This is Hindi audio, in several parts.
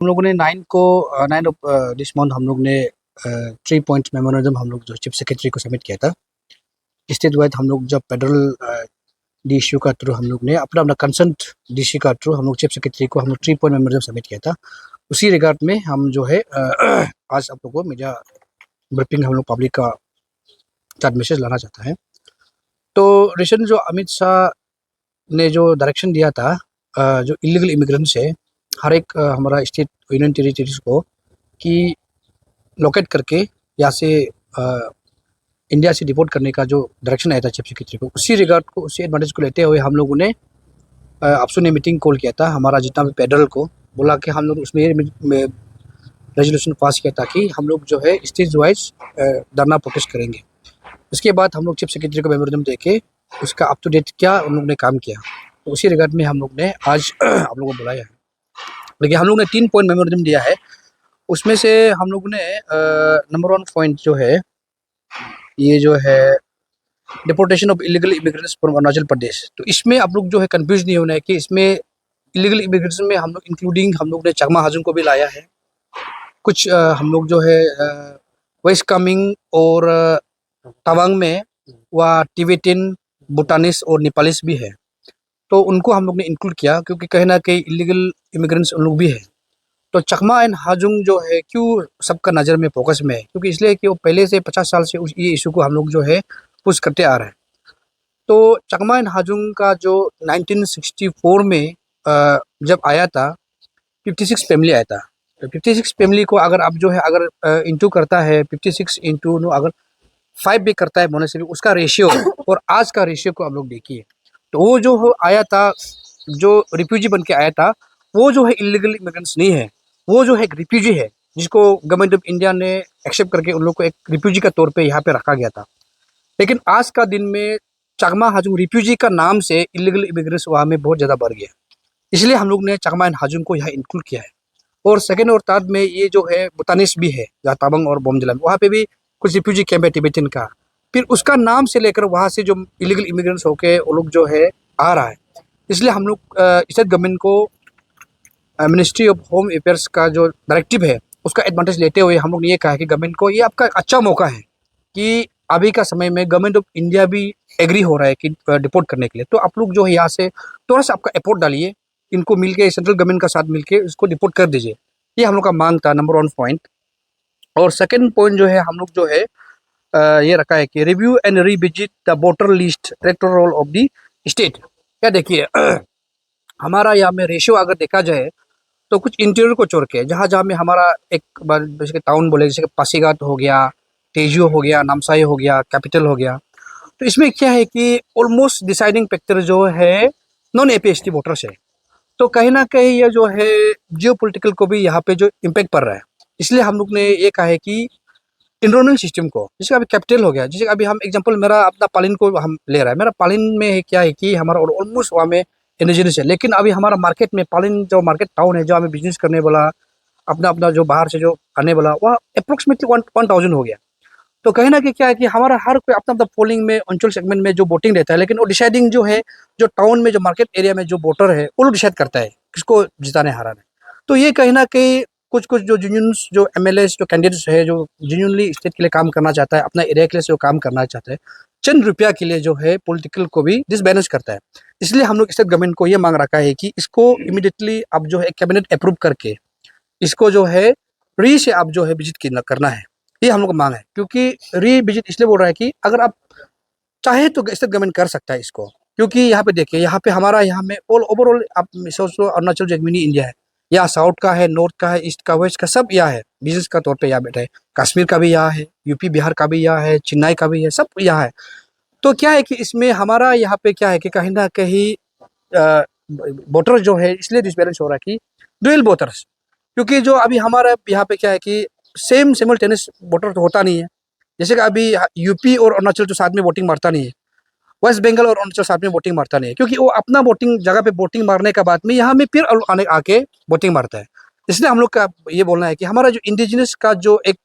हम लोगों ने 9 ऑफ दिस मंथ हम लोग ने 3 पॉइंट मेमोरेंडम हम लोग जो चीफ सेक्रेटरी को सबमिट किया था। स्टेट वाइड हम लोग जब फेडरल डीसी का थ्रू हम लोग ने अपना अपना कंसर्ट डीसी का थ्रू हम लोग चीफ सेक्रेटरी को हम लोग 3 पॉइंट मेमोरेंडम सबमिट किया था। उसी रिगार्ड में हम जो है आज आप लोग को मीडिया ब्रीफिंग हम लोग पब्लिक का साथ मैसेज लाना चाहता है। तो रिसेंट जो अमित शाह ने जो डायरेक्शन दिया था जो इलीगल इमिग्रेंट्स है हर एक हमारा स्टेट यूनियन टेरिटरीज को कि लोकेट करके यहाँ से इंडिया से डिपोर्ट करने का जो डायरेक्शन आया था चीफ सेक्रेटरी को, उसी रिगार्ड को उसी एडवांटेज को लेते हुए हम लोगों ने आपसू ने मीटिंग कॉल किया था हमारा जितना भी फेडरल को बोला कि हम लोग उसमें रेजोल्यूशन पास किया था कि हम लोग जो है स्टेज वाइज धरना प्रोटेस्ट करेंगे। उसके बाद हम लोग चीफ सेक्रेटरी को मेमोरेंडम देके उसका अप टू डेट क्या उन लोग ने काम किया, तो उसी रिगार्ड में हम लोग ने आज आप लोगों को बुलाया है। देखिए हम लोग ने 3 पॉइंट मेमोरेंडम दिया है। उसमें से हम लोग ने नंबर 1 पॉइंट जो है ये जो है deportation of illegal immigrants from Arunachal Pradesh. तो इसमें आप लोग जो है कंफ्यूज नहीं होना है कि इसमें इलीगल इमिग्रेशन में हम लोग इंक्लूडिंग हम लोग ने चकमा हाजुन को भी लाया है। कुछ हम लोग जो है वेस्ट कामिंग और तवांग में वह टिबेटन भूटानिस और नेपालीस भी है, तो उनको हम लोग ने इंक्लूड किया क्योंकि कहीं ना कहीं इलीगल इमिग्रेंट्स उन लोग भी है। तो चकमा एंड हाजुंग जो है क्यों सबका नज़र में फोकस में है, क्योंकि इसलिए कि वो पहले से 50 साल से ये इशू को हम लोग जो है पुश करते आ रहे हैं। तो चकमा एंड हाजुंग का जो 1964 में जब आया था 56 फैमिली आया था। तो 56 फैमिली को अगर आप जो है अगर इंटू करता है 56 इंटू अगर 5 भी करता है बोलने से भी उसका रेशियो और आज का रेशियो को आप लोग देखिए। तो वो जो आया था जो रिफ्यूजी बन के आया था वो जो है इलीगल इमिग्रेंट्स नहीं है, वो जो है एक रिफ्यूजी है जिसको गवर्नमेंट ऑफ इंडिया ने एक्सेप्ट करके उन लोग को एक रिफ्यूजी का तौर पे यहाँ पे रखा गया था। लेकिन आज का दिन में चकमा हाजुंग रिफ्यूजी का नाम से इलीगल इमिग्रेंट्स वहाँ में बहुत ज़्यादा बढ़ गया, इसलिए हम लोग ने चकमा एंड हाजुंग को यहाँ इंक्लूड किया है। और सेकेंड और थर्ड में ये जो है भूटानिस भी है जहाँ ताबंग और बोमजिला में, वहाँ पे भी कुछ रिफ्यूजी कैंप है टिबेटन का, फिर उसका नाम से लेकर वहाँ से जो इलीगल इमिग्रेंट्स होके वो लोग जो है आ रहा है। इसलिए हम लोग स्टेट गवर्नमेंट को मिनिस्ट्री ऑफ होम अफेयर्स का जो डायरेक्टिव है उसका एडवांटेज लेते हुए हम लोग ने ये कहा है कि गवर्नमेंट को ये आपका अच्छा मौका है कि अभी का समय में गवर्नमेंट ऑफ इंडिया भी एग्री हो रहा है कि डिपोर्ट करने के लिए, तो आप लोग जो है यहाँ से थोड़ा सा आपका एफोर्ट डालिए, इनको मिलके सेंट्रल गवर्नमेंट का साथ मिलके इसको डिपोर्ट कर दीजिए। ये हम लोग का मांग था नंबर 1 पॉइंट। और सेकेंड पॉइंट जो है हम लोग जो है ये रखा है कि review and revisit the voter list electoral of the state. क्या देखिए हमारा यहाँ में रेशियो अगर देखा जाए तो कुछ इंटीरियर को छोड़ के जहाँ जहाँ में हमारा एक जैसे कि टाउन बोले जैसे कि पासीघाट हो गया, तेजू हो गया, नामसाई हो गया, कैपिटल हो गया, तो इसमें क्या है कि ऑलमोस्ट डिसाइडिंग फैक्टर जो है नॉन एपीएसटी वोटर्स है। तो कहीं ना कहीं ये जो है जियो पोलिटिकल को भी यहाँ पे जो इम्पैक्ट पड़ रहा है, इसलिए हम लोग ने ये कहा है कि इनरोलमेंट सिस्टम को जैसे अभी कैपिटल हो गया, जैसे अभी हम एग्जांपल मेरा अपना पालिन को हम ले रहा है, मेरा पालिन में क्या है कि हमारा ऑलमोस्ट वहाँ में इंडिजिनस है, लेकिन अभी हमारा मार्केट में पालिन जो मार्केट टाउन है जो हमें बिजनेस करने वाला अपना अपना जो बाहर से जो आने वाला वह अप्रोक्सीमेटली 1000 हो गया। तो कहीं ना कहीं क्या है कि हमारा हर कोई अपना अपना पोलिंग में अंचल सेगमेंट में जो वोटिंग रहता है, लेकिन वो डिसाइडिंग जो है जो टाउन में जो मार्केट एरिया में जो वोटर है वो लोग डिसाइड करता है किसको जिताने हराने। तो ये कहीं ना कहीं कुछ कुछ जो जेन्युइन्स जो एमएलए जो कैंडिडेट्स है जो जेन्युइनली स्टेट के लिए काम करना चाहता है, अपना एरिया के लिए जो काम करना चाहता है, चंद रुपया के लिए जो है पॉलिटिकल को भी डिसबैलेंस करता है। इसलिए हम लोग स्टेट गवर्नमेंट को ये मांग रखा है कि इसको इमीडिएटली अब जो है कैबिनेट अप्रूव करके इसको जो है री से आप जो है विजिट करना है, ये हम लोग का मांग है। क्योंकि री विजिट इसलिए बोल रहा है कि अगर आप चाहे तो स्टेट गवर्नमेंट कर सकता है इसको, क्योंकि यहाँ पे देखिए यहाँ पे हमारा यहाँ में ऑल ओवरऑल आप सोच लो अरुणाचल जो मिनी इंडिया है, यहाँ साउथ का है, नॉर्थ का है, ईस्ट का, वेस्ट का, सब यहाँ है बिजनेस का तौर पे यहाँ बैठा है। कश्मीर का भी यहाँ है, यूपी बिहार का भी यहाँ है, चेन्नई का भी है, सब यहाँ है। तो क्या है कि इसमें हमारा यहाँ पे क्या है कि कहीं ना कहीं वोटर जो है इसलिए डिसबैलेंस हो रहा है कि डुअल वोटर्स, क्योंकि जो अभी हमारा यहाँ पे क्या है कि सेम सिमल्टेनियस वोटर तो होता नहीं है। जैसे कि अभी यूपी और अरुणाचल तो साथ में वोटिंग मारता नहीं है, वेस्ट बंगाल और अरुणाचल साथ में वोटिंग मारता नहीं है, क्योंकि वो अपना वोटिंग जगह पे वोटिंग मारने का बाद में यहाँ में फिर आने आके वोटिंग मारता है। इसलिए हम लोग का ये बोलना है कि हमारा जो इंडिजिनस का जो एक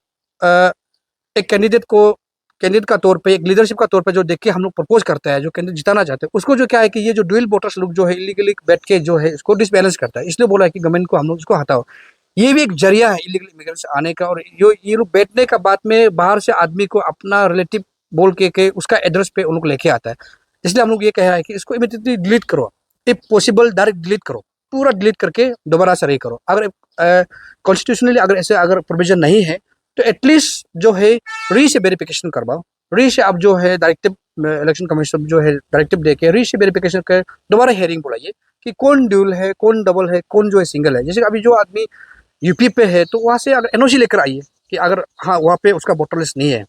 कैंडिडेट का तौर पे एक लीडरशिप का तौर पे जो देख के हम लोग प्रपोज करता है जो कैंडिडेट जिताना चाहते हैं उसको जो क्या है कि ये जो डुअल वोटर्स लोग जो है इलीगली बैठ के जो है इसको डिसबैलेंस करता है, इसलिए बोला है कि गवर्नमेंट को हम लोग इसको हटाओ। ये भी एक जरिया है इलीगल इमिग्रेंट्स आने का। और ये लोग बैठने का बाद में बाहर से आदमी को अपना रिलेटिव बोल के उसका एड्रेस पे उन लोग लेके आता है। इसलिए हम लोग ये कह रहे हैं कि इसको इमीडिएटली डिलीट करो, इफ पॉसिबल डायरेक्ट डिलीट करो, पूरा डिलीट करके दोबारा से रही करो। अगर कॉन्स्टिट्यूशनली अगर ऐसे अगर प्रोविजन नहीं है तो एटलीस्ट जो है री से वेरिफिकेशन करवाओ। री से आप जो है डायरेक्टिव इलेक्शन कमीशन जो है डायरेक्टिव देके री से वेरिफिकेशन कर दोबारा हेयरिंग बुलाइए कि कौन ड्यूल है, कौन डबल है, कौन जो है सिंगल है। जैसे अभी जो आदमी यूपी पे है तो वहाँ से अगर एनओसी लेकर आइए कि अगर हाँ वहाँ पे उसका वोटर लिस्ट नहीं है,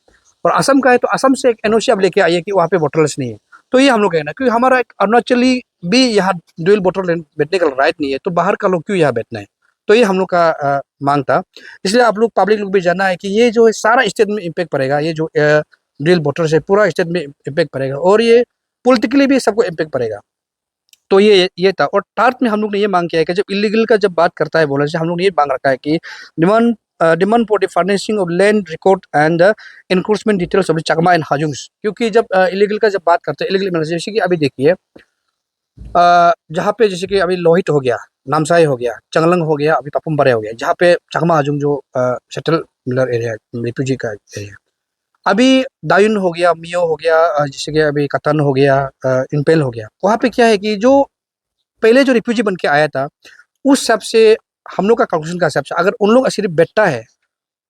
और असम का है तो असम से एक एनओसी आप लेके आइए कि वहाँ पे वोटर लिस्ट नहीं है। तो ये हम लोग कहना है क्योंकि हमारा एक अरुणाचली भी यहाँ ड्यूल वोटर बैठने का राइट नहीं है, तो बाहर का लोग क्यों यहाँ बैठना है। तो ये हम लोग का मांग था। इसलिए आप लोग पब्लिक लोग भी जानना है कि ये जो है सारा स्टेट में इम्पेक्ट पड़ेगा, ये जो ड्यूल वोटर है पूरा स्टेट में इम्पेक्ट पड़ेगा, और ये पॉलिटिकली भी सबको इम्पेक्ट पड़ेगा। तो ये था। और थर्ड में हम लोग ने ये मांग किया है कि जब इलीगल का जब बात करता है बोले से हम लोग ने ये मांग रखा है कि demand for the furnishing of land record and encroachment details of Chakma and Hajongs. क्योंकि जब इलीगल का जब बात करते हैं इलीगल जैसे कि अभी देखिए जहाँ पे जैसे कि अभी लोहित हो गया, नामसाई हो गया, चंगलंग हो गया, अभी पापुम बरे हो गया, जहाँ पे चकमा हाजुंग जो सेटल मिलर एरिया रिफ्यूजी का एरिया। अभी दायुन हो गया, मियो हो गया, जैसे कि अभी कतन हो गया, इनपेल हो गया। वहाँ पे क्या है कि जो पहले जो रिफ्यूजी बन के आया था उस हिसाब से हम लोग का कैलकुलेशन का हिसाब से अगर उन लोग सिर्फ बैठता है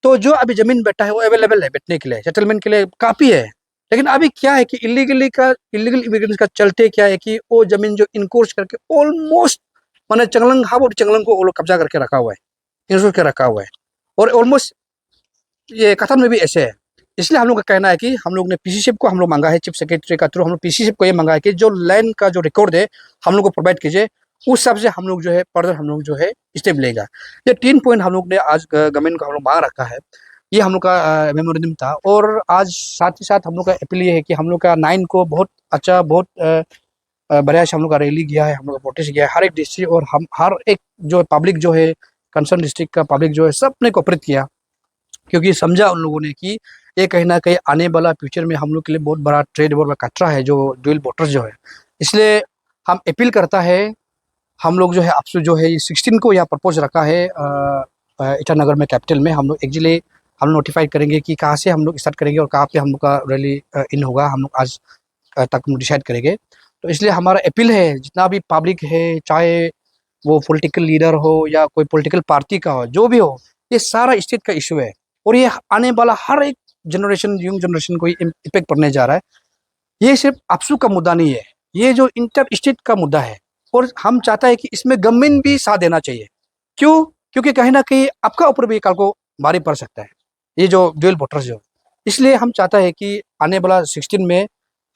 तो जो अभी जमीन बैठा है वो अवेलेबल है बैठने के लिए, सेटलमेंट के लिए काफ़ी है। लेकिन अभी क्या है कि इलीगल इमिग्रेंट्स का चलते क्या है कि वो जमीन जो इनकोर्स करके ऑलमोस्ट मैंने चंगलंग हाँ वो चंगलंग को वो लोग कब्जा करके रखा हुआ है, इंश्योर करके रखा हुआ है। और ऑलमोस्ट ये कथन में भी ऐसे है। इसलिए हम लोग का कहना है कि हम लोग ने पीसीसीएफ को हम लोग मांगा है, चीफ सेक्रेटरी का थ्रू हम लोग पीसीसीएफ को ये मांगा है कि जो लैंड का जो रिकॉर्ड है हम लोग को प्रोवाइड कीजिए, उस हिसाब से हम लोग जो है फर्दर हम लोग जो है स्टेप लेगा। ये 3 पॉइंट हम लोग ने आज गवर्नमेंट को हम लोग मांग रखा है। ये हम लोग का मेमोरेंडम था। और आज साथ ही साथ हम लोग का अपील ये है कि हम लोग का 9 को बहुत अच्छा बहुत बढ़िया से हम लोग का रैली गया है, हम लोग का प्रोटेस्ट गया है हर एक डिस्ट्रिक्ट, और हम हर एक जो पब्लिक जो है कंसर्न डिस्ट्रिक्ट का पब्लिक जो है सब ने कोऑपरेट किया, क्योंकि समझा उन लोगों ने कि ये कहीं ना कहीं आने वाला फ्यूचर में हम लोग के लिए बहुत बड़ा ट्रेड और खतरा है जो ड्यूल वोटर्स जो है। इसलिए हम अपील करता है, हम लोग जो है आपसे जो है 16 को यहाँ प्रपोज रखा है ईटानगर में कैपिटल में। हम लोग एक्चुअली हम नोटिफाइड करेंगे कि कहाँ से हम लोग स्टार्ट करेंगे और कहाँ पे हम लोग का रैली इन होगा, हम लोग आज तक डिसाइड करेंगे। तो इसलिए हमारा अपील है जितना भी पब्लिक है, चाहे वो पॉलिटिकल लीडर हो या कोई पॉलिटिकल पार्टी का हो, जो भी हो, ये सारा स्टेट का इशू है और ये आने वाला हर एक जनरेशन यंग जनरेशन को इम्पेक्ट पड़ने जा रहा है। ये सिर्फ आपसू का मुद्दा नहीं है, ये जो इंटर स्टेट का मुद्दा है। और हम चाहता है कि इसमें गवर्नमेंट भी साथ देना चाहिए। क्यों? क्योंकि कहीं ना कहीं आपका ऊपर भी कल को भारी पड़ सकता है ये जो ड्यूल वोटर्स जो। इसलिए हम चाहता है कि आने वाला 16 में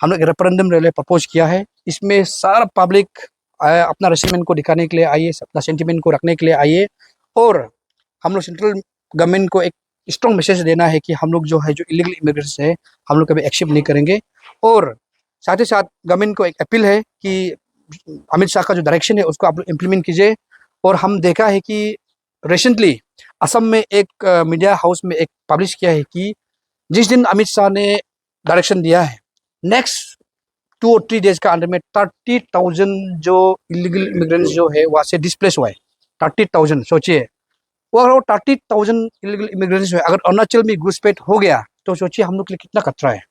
हम लोग रेफरेंडम रैली प्रपोज किया है। इसमें सारा पब्लिक अपना रेसिमेंट को दिखाने के लिए आइए, अपना सेंटिमेंट को रखने के लिए आइए। और हम लोग सेंट्रल गवर्नमेंट को एक स्ट्रॉन्ग मैसेज देना है कि हम लोग जो है जो इलीगल इमिग्रेंट्स है हम लोग कभी एक्सेप्ट नहीं करेंगे। और साथ ही साथ गवर्नमेंट को एक अपील है कि अमित शाह का जो डायरेक्शन है उसको आप लोग इम्प्लीमेंट कीजिए। और हम देखा है कि रिसेंटली असम में एक मीडिया हाउस में एक पब्लिश किया है कि जिस दिन अमित शाह ने डायरेक्शन दिया है नेक्स्ट 2 और 3 डेज का अंडर में 30,000 जो इलीगल इमिग्रेंट्स जो है वहाँ से डिस्प्लेस हुआ है। 30,000 सोचिए, वो अगर 30,000 इलीगल इमिग्रेंट्स है, अगर अरुणाचल में घुसपैठ हो गया तो सोचिए हम लोग के लिए कितना खतरा है।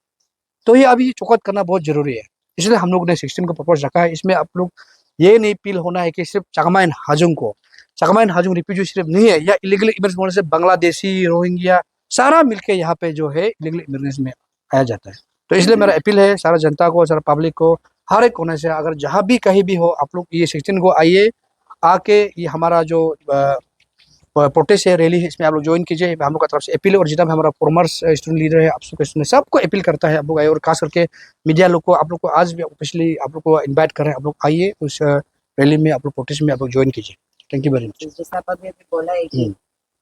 तो ये अभी चौकत करना बहुत जरूरी है। इसलिए हम लोग ने 16 को प्रपोज रखा है। इसमें आप लोग ये नहीं अपील होना है कि सिर्फ चकमा एंड हाजुंग को, चकमा एंड हाजुंग रिफ्यूजी सिर्फ नहीं है या इलीगल इमिग्रेंट्स बोलने से बांग्लादेशी, रोहिंग्या सारा मिलके यहाँ पे जो है इलीगल इमिग्रेंट्स में आया जाता है। तो इसलिए मेरा अपील है सारा जनता को, सारा पब्लिक को, हर एक कोने से अगर जहाँ भी कहीं भी हो आप लोग ये 16 को आइए, आके ये हमारा जो प्रोटेस्ट है रैली है इसमें आप लोग ज्वाइन कीजिए। हम लोग का तरफ से अपील है। और जितना भी हमारा फॉर्मर स्टूडेंट लीडर है आप सबको अपील करता है आप लोग आइए। और खास करके मीडिया लोग को आप लोग को आज भी स्पेशली आप लोग को इन्वाइट कर रहे हैं, आप लोग आइए उस रैली में, आप लोग प्रोटेस्ट में आप लोग ज्वाइन कीजिए। Thank you very much. जैसा आप अभी अभी बोला है कि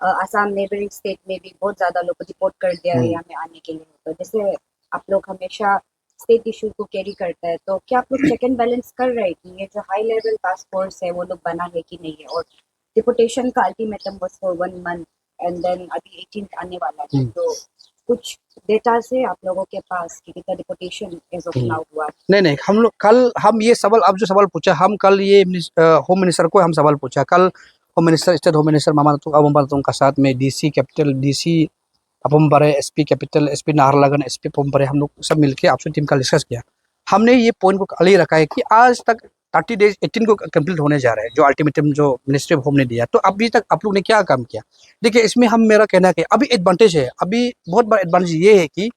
आसाम नेबरिंग स्टेट में भी बहुत ज्यादा लोग को डिपोर्ट कर दिया है यहाँ में आने के लिए। तो जैसे आप लोग हमेशा स्टेट इशू को कैरी करता है, तो क्या आप लोग चेक एंड बैलेंस कर रहे हैं कि ये जो हाई लेवल टास्क फोर्स है वो लोग बना है कि नहीं है? और डिपोर्टेशन का ultimatum was for 1 month and then अभी 18 आने वाला है, तो कुछ डेटा से आप लोगों के पास कि कितना डिपोर्टेशन एज ऑफ नाउ हुआ? नहीं, हम लोग कल हम ये सवाल, आप जो सवाल पूछा हम कल ये होम मिनिस्टर को हम सवाल पूछा कल। Home minister, state home minister मामा अबम बालतों का साथ में डीसी कैपिटल, डीसी अबम बारे, SP capital, SP Naharlagun, SP पम बारे, हम लोग सब मिलके आपसे टीम का डिस्कस किया। हमने ये पॉइंट को खाली रखा है कि आज तक 30 डेज 18 को कंप्लीट होने जा रहे हैं जो अल्टीमेटम जो मिनिस्ट्री ऑफ होम ने दिया, तो अभी तक आप लोग ने क्या काम किया। देखिए इसमें हम मेरा कहना है कि अभी एडवांटेज है, अभी बहुत बड़ा एडवांटेज ये है कि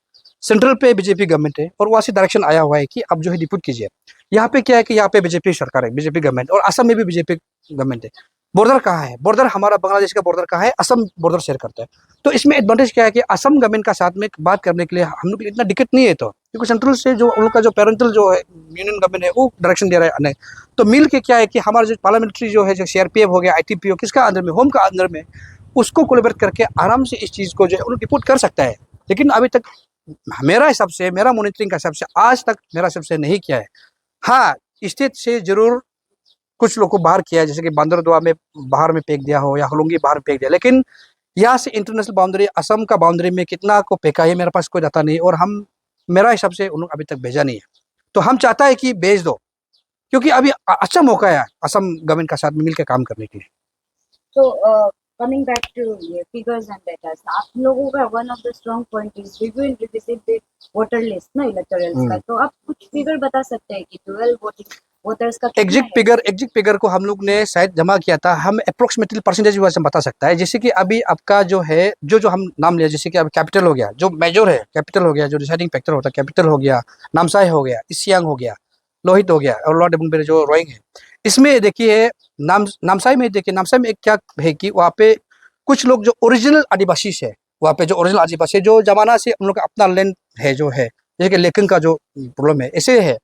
सेंट्रल पे बीजेपी गवर्नमेंट है और वहाँ से डायरेक्शन आया हुआ है कि अब जो है डिप्यूट कीजिए। यहाँ पे क्या है कि यहाँ पे बीजेपी सरकार है, बीजेपी गवर्नमेंट, और असम में भी बीजेपी गवर्नमेंट है। बॉर्डर कहाँ है, बॉर्डर हमारा बांग्लादेश का बॉर्डर कहाँ है, असम बॉर्डर शेयर करता है। तो इसमें एडवांटेज क्या है कि असम गवर्नमेंट का साथ में बात करने के लिए हम लोग इतना दिक्कत नहीं है, तो क्योंकि सेंट्रल से जो उन लोग का जो पेरेंटल जो है यूनियन गवर्नमेंट है वो डायरेक्शन दे रहा है नहीं। तो मिल के क्या है कि हमारा जो पार्लियामेंट्री जो है, जो सीआरपीएफ हो गया, आईटीपीओ, किसका अंदर में, होम का अंदर में, उसको कोलैबोरेट करके आराम से इस चीज़ को जो है उन्हें रिपोर्ट कर सकता है। लेकिन अभी तक मेरा हिसाब से, मेरा मॉनिटरिंग का हिसाब से आज तक मेरा हिसाब से नहीं किया है। हाँ, स्टेट से जरूर कुछ लोग को बाहर किया है, जैसे कि बांदरदुआ में बाहर में फेंक दिया हो या होलोंगी बाहर फेंक दिया, लेकिन यहाँ से इंटरनेशनल बाउंड्री असम का बाउंड्री में कितना को फेंका है मेरे पास कोई डाटा नहीं, और हम मेरा हिसाब से उन लोग अभी तक भेजा नहीं है। तो हम चाहता है कि भेज दो, क्योंकि अभी अच्छा मौका है असम गवर्नमेंट का साथ में मिलकर काम करने के लिए। So, coming back to ये figures and data, आप लोगों का one of the strong point is we will revisit the voter list ना electorals का, तो आप कुछ figure बता सकते हैं कि 12 voting voters का कितना है? एग्जैक्ट फिगर को हम लोग ने शायद जमा किया था, हम अप्रोक्सीमेटली परसेंटेज वैसे बता सकता है। जैसे कि अभी आपका जो है, जो हम नाम लिया, जैसे कि अब कैपिटल हो गया, जो मेजर है कैपिटल हो गया, जो डिसाइडिंग फैक्टर होता है कैपिटल हो गया, नामसाई हो गया, ईस्ट हो गया, लोहित हो गया, और लॉर्ड एबुनबेरे जो रोइंग है। इसमें देखिए नामसाई में, देखिए नामसाई में क्या है कि वहाँ पे कुछ लोग जो ओरिजिनल आदिवासी है, वहाँ पे जो ओरिजिनल आदिवासी है, जो जमाना से हम लोग का अपना लैंड है जो है, जैसे कि लेकिन का जो प्रॉब्लम है ऐसे है।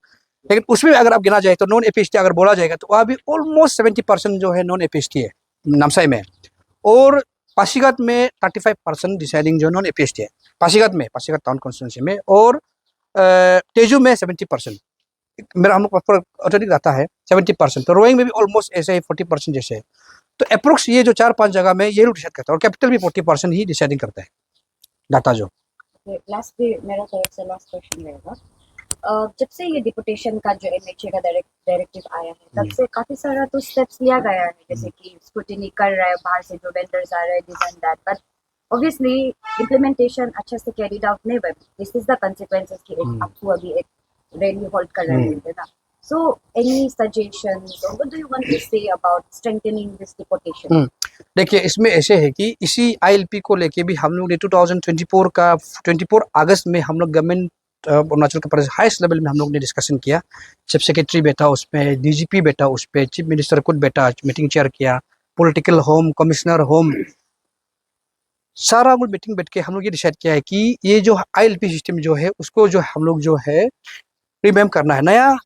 लेकिन उसमें अगर आप गिना जाए तो नॉन एपीएसटी अगर बोला जाएगा तो वहाँ भी ऑलमोस्ट 70% जो है नॉन एपीएसटी है नामसाई में, और पासीघाट में 35% डिसाइडिंग जो नॉन एपीएसटी है, पासीघाट टाउन कॉन्स्टिट्यूंसी में, और तेजू में 70%, मेरा हम लोग ऑथेंटिक रहता है 70%। तो रोइंग में भी ऑलमोस्ट ऐसे ही 40% जैसे है। तो अप्रोक्स ये जो 4-5 जगह में ये लोग डिसाइड करता है, और कैपिटल भी 40% ही डिसाइडिंग करता है डाटा जो। लास्ट भी मेरा तरफ से लास्ट क्वेश्चन रहेगा। जब से ये डिपुटेशन का जो एमएचए का डायरेक्टिव आया है, तब से काफी सारा तो स्टेप्स लिया गया है, जैसे कि स्क्रूटिनी कर रहा है बाहर से जो वेंडर्स आ रहे हैं, this and that, but obviously implementation अच्छे से कैरीड आउट नहीं हुआ। दिस इज द कंसिक्वेंसेस कि आपको अभी एक रैली होल्ड कर रहे हैं ना। So, any suggestions or what do you want to say about strengthening this deportation? देखिए इसमें ऐसे है कि इसी आईएलपी को लेके भी हम लोग ने 2024 का 24 अगस्त में हम लोग government Arunachal Pradesh highest level में हम लोग ने डिस्कशन किया। चीफ सेक्रेटरी बैठा उस पर, डीजीपी बैठा उस पर, चीफ मिनिस्टर खुद बैठा, मीटिंग चेयर किया, पॉलिटिकल होम, कमिश्नर होम, सारा कुछ मीटिंग बैठ के हम लोग ये डिसाइड किया है कि ये जो आईएलपी सिस्टम जो है उसको जो हम लोग जो है रिवैम्प करना है, नया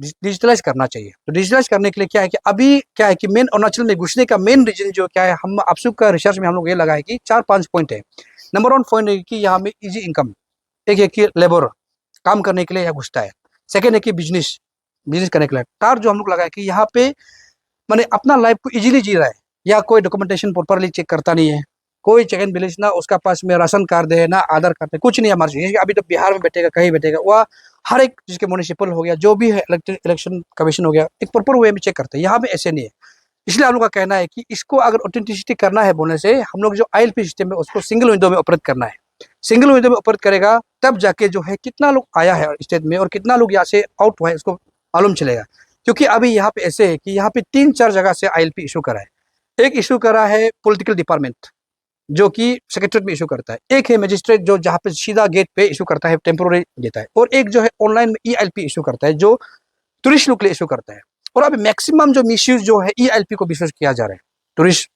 डिजिटलाइज करना चाहिए। तो डिजिटलाइज करने के लिए क्या है कि अभी क्या है कि मेन अरुणाचल में घुसने का मेन रीजन जो क्या है, हम आप का रिसर्च में हम लोग ये लगा है कि 4-5 पॉइंट है। नंबर 1 पॉइंट है कि यहाँ में इजी इनकम, एक है कि लेबर काम करने के लिए यहाँ घुसता है, सेकेंड है कि बिजनेस करने के लिए। थर्ड जो हम लोग लगा है कि यहाँ पे मैंने अपना लाइफ को इजीली जी रहा है, या कोई डॉक्यूमेंटेशन प्रॉपरली चेक करता नहीं है, कोई चेक एंड बैलेंस ना उसका पास में राशन कार्ड है ना आधार कार्ड है, कुछ नहीं है हमारे। अभी तो बिहार में बैठेगा कहीं बैठेगा, वह हर एक जिसके म्यूनिसिपल हो गया, जो भी है इलेक्शन कमीशन हो गया, एक प्रॉपर वे में चेक करते हैं। यहाँ पे ऐसे नहीं है। इसलिए हम लोग का कहना है कि इसको अगर ऑथेंटिसिटी करना है बोलने से, हम लोग जो आईएलपी सिस्टम है उसको सिंगल विंडो में ऑपरेट करना है। सिंगल विंडो में ऑपरेट करेगा तब जाके जो है कितना लोग आया है स्टेट में और कितना लोग यहाँ से आउट हुआ है उसको मालूम चलेगा। क्योंकि अभी यहाँ पे ऐसे है कि यहाँ पे 3-4 जगह से आईएलपी इशू करा है। एक इशू करा है पॉलिटिकल डिपार्टमेंट जो कि सेक्रेटरीट में इशू करता है, एक है मजिस्ट्रेट जो जहाँ पे सीधा गेट पे इशू करता है, टेम्पोररी देता है, और एक जो है ऑनलाइन में ईएलपी इशू करता है जो टूरिस्ट लोग के लिए इशू करता है। और अभी मैक्सिमम जो मिसयूज जो है ईएलपी को मिसयूज किया जा रहा है टूरिस्ट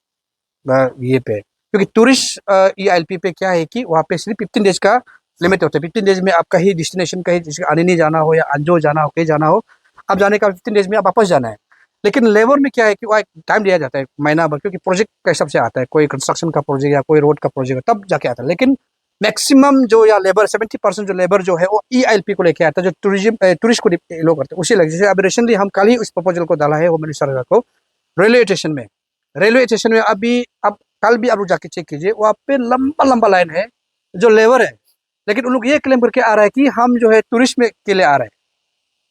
ये पे, क्योंकि टूरिस्ट ईएलपी पे क्या है कि वहाँ पे सिर्फ 15 डेज का लिमिट होता है। 15 डेज में आप कहीं डेस्टिनेशन कहीं जिसके आने नहीं जाना हो या अंजो जाना हो कहीं जाना हो, आप जाने का 15 डेज में आप वापस जाना है। लेकिन लेबर में क्या है कि वह टाइम दिया जाता है महीना भर, क्योंकि प्रोजेक्ट का हिसाब से आता है, कोई कंस्ट्रक्शन का प्रोजेक्ट या कोई रोड का प्रोजेक्ट तब जाके आता है। लेकिन मैक्सिमम जो या लेबर 70% जो लेबर जो है वो ईआईएलपी को लेके आता है, जो टूरिस्ट को लोग करते हैं उसी लगे। जैसे अभी रिसेंटली हम कल ही उस प्रपोजल को डाला है होम मिनिस्टर को रेलवे स्टेशन में अभी आप कल भी आप लोग जाके चेक कीजिए, वहाँ पे लंबा लंबा लाइन है जो लेबर है। लेकिन उन लोग ये क्लेम करके आ रहा है कि हम जो है टूरिस्ट में के लिए आ रहे हैं।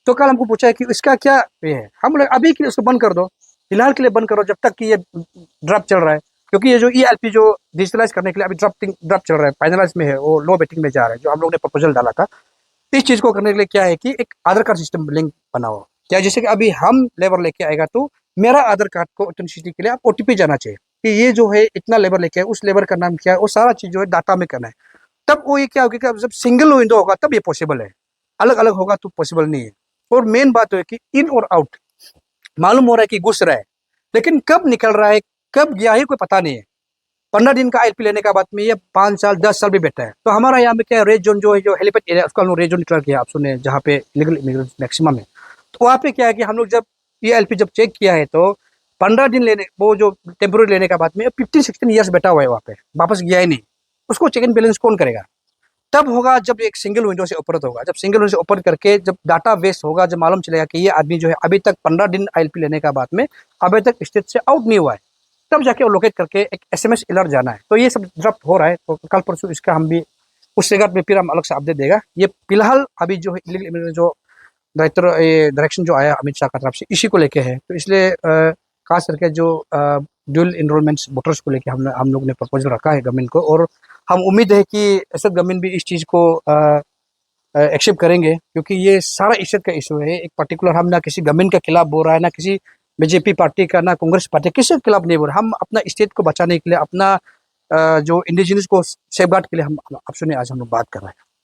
तो कल हमको पूछा है कि इसका क्या ये है, हम लोग अभी के लिए उसको बंद कर दो, फिलहाल के लिए बंद करो जब तक कि ये ड्राफ्ट चल रहा है, क्योंकि ये जो ELP जो डिजिटलाइज करने के लिए अभी ड्राफ्ट चल रहा है, फाइनलाइज में है, वो लो बेटिंग में जा रहा है, जो हम लोग ने प्रपोजल डाला था। इस चीज को करने के लिए क्या है कि एक आधार कार्ड सिस्टम लिंक बनाओ, क्या जैसे कि अभी हम लेबर लेके आएगा तो मेरा आधार कार्ड को ऑथेंटिसिटी के लिए आप OTP जाना चाहिए कि ये जो है इतना लेबर लेके आए, उस लेबर का नाम क्या है, वो सारा चीज जो है डाटा में करना है। तब वो ये क्या होगा कि जब सिंगल विंडो होगा तब ये पॉसिबल है, अलग अलग होगा तो पॉसिबल नहीं है। और मेन बात है कि इन और आउट मालूम हो रहा है कि घुस रहा है, लेकिन कब निकल रहा है, कब गया है, कोई पता नहीं है। 15 दिन का ILP लेने का बाद में ये 5 साल 10 साल भी बैठा है। तो हमारा यहाँ पे क्या रेड जोन जो है, जो हेलीपैड एरिया, उसको हम लोग रेड जोन डिक्लेयर किया, आप सुने, जहाँ पे इलीगल इमिग्रेंट्स मैक्सिमम है। तो वहाँ पे क्या है कि हम लोग जब ELP जब चेक किया है तो 15 दिन लेने, वो जो टेम्पोररी लेने का बाद में 15-16 ईयर्स बैठा हुआ है वहाँ पे, वापस गया ही नहीं। उसको चेक एंड बैलेंस कौन करेगा? तब होगा जब एक सिंगल विंडो से ओपन होगा, जब सिंगल विंडो से ओपन करके जब डाटा बेस होगा, जब मालूम चलेगा कि ये आदमी जो है अभी तक 15 दिन ILP लेने का बाद में अभी तक स्टेट से आउट नहीं हुआ है, तब जाके वो लोकेट करके एक SMS अलर्ट जाना है। तो ये सब ड्राफ्ट हो रहा है, तो कल परसों इसका हम भी उस जगह में फिर हम अलग से अपडेट देगा। ये फिलहाल अभी जो है इलीगल इमिग्रेंट जो डायरेक्शन जो आया अमित शाह का तरफ से, इसी को लेके है। तो इसलिए खास करके जो ड्यूल इनरोलमेंट्स वोटर्स को लेके हम लोग ने प्रपोजल रखा है गवर्नमेंट को, और हम उम्मीद है कि ऐसा गवर्नमेंट भी इस चीज़ को एक्सेप्ट करेंगे, क्योंकि ये सारा इज्जत का इशू है। एक पर्टिकुलर, हम ना किसी गवर्नमेंट के खिलाफ बोल रहा है, ना किसी BJP पार्टी का, ना कांग्रेस पार्टी, किसी के खिलाफ नहीं बोल रहा। हम अपना स्टेट को बचाने के लिए, अपना जो इंडिजिनस को सेफगार्ड के लिए हम आपसे आज हम लोग बात कर रहे हैं।